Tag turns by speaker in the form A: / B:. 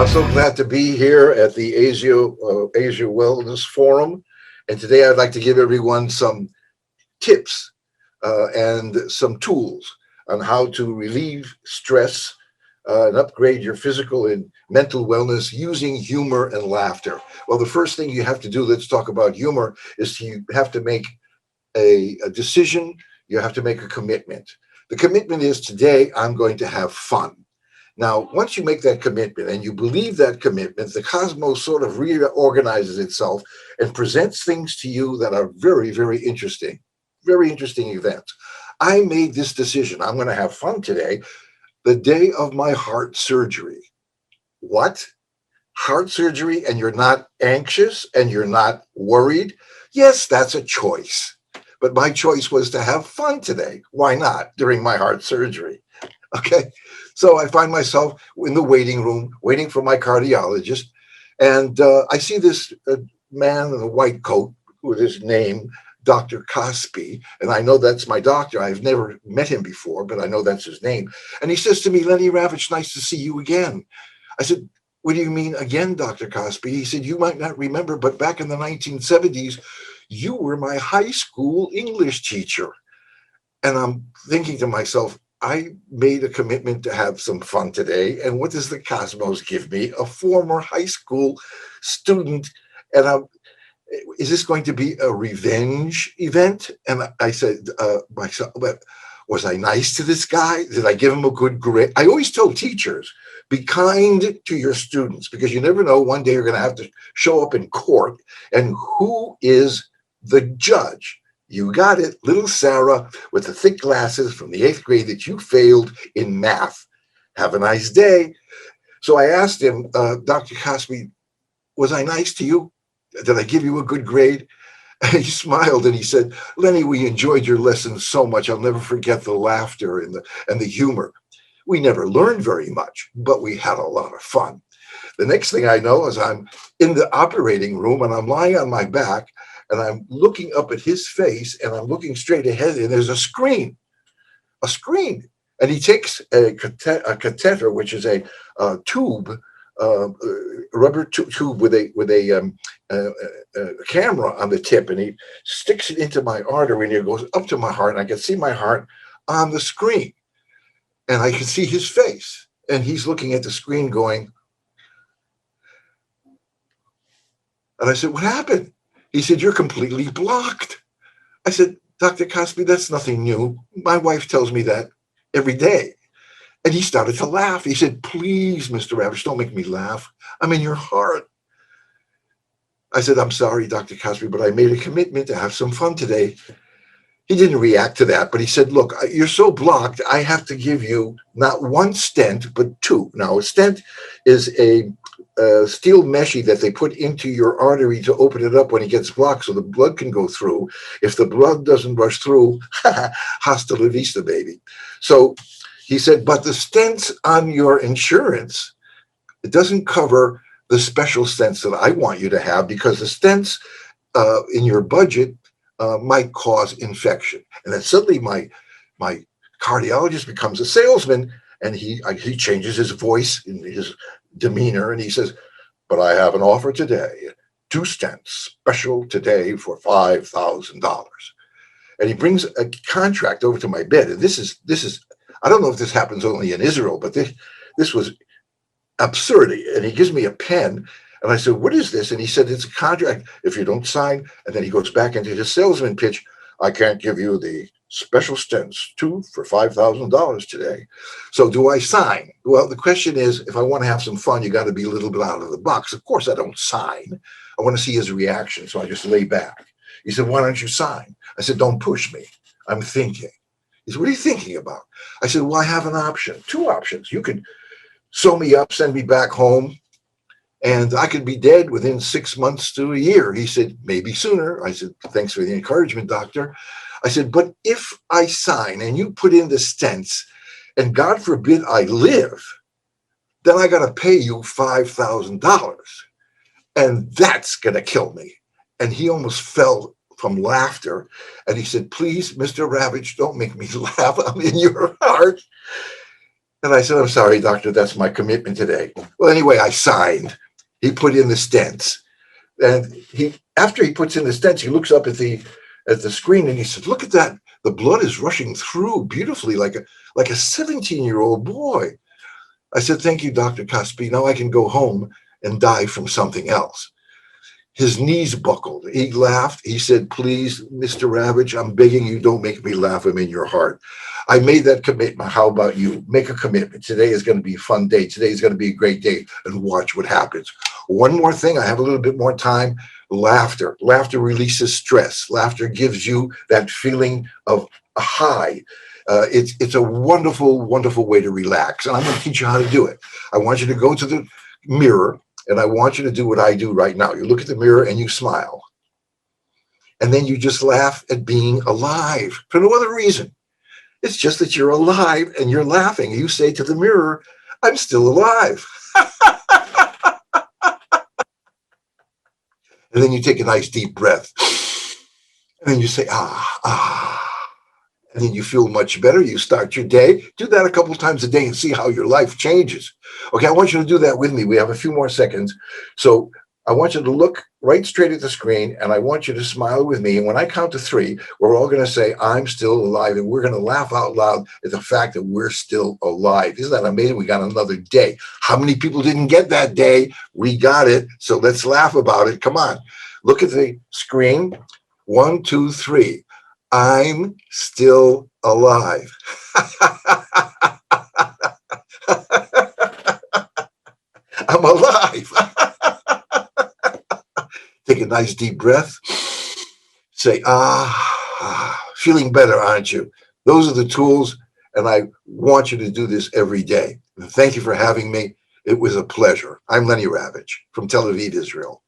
A: I'm so glad to be here at the Asia Wellness Forum. And today I'd like to give everyone some tips and some tools on how to relieve stress and upgrade your physical and mental wellness using humor and laughter. Well, the first thing you have to do, let's talk about humor, is you have to make a decision, you have to make a commitment. The commitment is today I'm going to have fun. Now, once you make that commitment and you believe that commitment, the cosmos sort of reorganizes itself and presents things to you that are very, very interesting events. I made this decision. I'm going to have fun today, the day of my heart surgery. What? Heart surgery, and you're not anxious and you're not worried? Yes, that's a choice. But my choice was to have fun today. Why not during my heart surgery? Okay. So I find myself in the waiting room, waiting for my cardiologist. And I see this man in a white coat with his name, Dr. Cosby. And I know that's my doctor. I've never met him before, but I know that's his name. And he says to me, Lenny Ravich, nice to see you again. I said, what do you mean again, Dr. Cosby? He said, you might not remember, but back in the 1970s, you were my high school English teacher. And I'm thinking to myself, I made a commitment to have some fun today. And what does the cosmos give me? A former high school student. And is this going to be a revenge event? And I said, myself, was I nice to this guy? Did I give him a good grade? I always tell teachers, be kind to your students, because you never know, one day you're going to have to show up in court. And who is the judge? You got it, little Sarah with the thick glasses from the 8th grade that you failed in math. Have a nice day. So I asked him, Dr. Cosby, was I nice to you? Did I give you a good grade? And he smiled and he said, Lenny, we enjoyed your lessons so much. I'll never forget the laughter and the humor. We never learned very much, but we had a lot of fun. The next thing I know is I'm in the operating room and I'm lying on my back and I'm looking up at his face and I'm looking straight ahead and there's a screen. And he takes a catheter, which is a tube, rubber tube with a camera on the tip, and he sticks it into my artery and it goes up to my heart and I can see my heart on the screen. And I can see his face and he's looking at the screen going, and I said, what happened? He said, you're completely blocked. I said, Dr. Cosby, that's nothing new. My wife tells me that every day. And he started to laugh. He said, please, Mr. Ravich, don't make me laugh. I'm in your heart. I said, I'm sorry, Dr. Cosby, but I made a commitment to have some fun today. He didn't react to that, but he said, look, you're so blocked, I have to give you not one stent, but two. Now, a stent is a steel meshy that they put into your artery to open it up when it gets blocked so the blood can go through. If the blood doesn't rush through, hasta la vista, baby. So he said, but the stents on your insurance, it doesn't cover the special stents that I want you to have, because the stents in your budget might cause infection. And then suddenly my cardiologist becomes a salesman, and he changes his voice and his demeanor, and he says, but I have an offer today, 2 stents, special today for $5,000. And he brings a contract over to my bed. And this is, I don't know if this happens only in Israel, but this was absurdity. And he gives me a pen, and I said, what is this? And he said, it's a contract. If you don't sign, and then he goes back into his salesman pitch, I can't give you the special stents, 2 for $5,000 today. So do I sign? Well, the question is, if I want to have some fun, you got to be a little bit out of the box. Of course, I don't sign. I want to see his reaction. So I just lay back. He said, why don't you sign? I said, don't push me. I'm thinking. He said, what are you thinking about? I said, well, I have an option, 2 options. You could sew me up, send me back home, and I could be dead within 6 months to a year. He said, maybe sooner. I said, thanks for the encouragement, doctor. I said, but if I sign and you put in the stents and God forbid I live, then I got to pay you $5,000. And that's going to kill me. And he almost fell from laughter. And he said, please, Mr. Ravich, don't make me laugh. I'm in your heart. And I said, I'm sorry, doctor, that's my commitment today. Well, anyway, I signed. He put in the stents. And after he puts in the stents, he looks up at the screen and he says, look at that. The blood is rushing through beautifully like a 17-year-old boy. I said, thank you, Dr. Cosby. Now I can go home and die from something else. His knees buckled. He laughed. He said, please, Mr. Ravich, I'm begging you, don't make me laugh. I'm in your heart. I made that commitment. How about you? Make a commitment. Today is going to be a fun day. Today is going to be a great day, and watch what happens. One more thing. I have a little bit more time. Laughter. Laughter releases stress. Laughter gives you that feeling of a high. It's a wonderful, wonderful way to relax. And I'm going to teach you how to do it. I want you to go to the mirror, and I want you to do what I do right now. You look at the mirror and you smile. And then you just laugh at being alive for no other reason. It's just that you're alive and you're laughing. You say to the mirror, I'm still alive. And then you take a nice deep breath. And then you say, and then you feel much better. You start your day. Do that a couple of times a day and see how your life changes. Okay, I want you to do that with me. We have a few more seconds. So I want you to look right straight at the screen, and I want you to smile with me. And when I count to 3, we're all going to say, I'm still alive. And we're going to laugh out loud at the fact that we're still alive. Isn't that amazing? We got another day. How many people didn't get that day? We got it. So let's laugh about it. Come on. Look at the screen. 1, 2, 3. I'm still alive. I'm alive. Take a nice deep breath. Say, feeling better, aren't you? Those are the tools, and I want you to do this every day. And thank you for having me. It was a pleasure. I'm Lenny Ravich from Tel Aviv, Israel.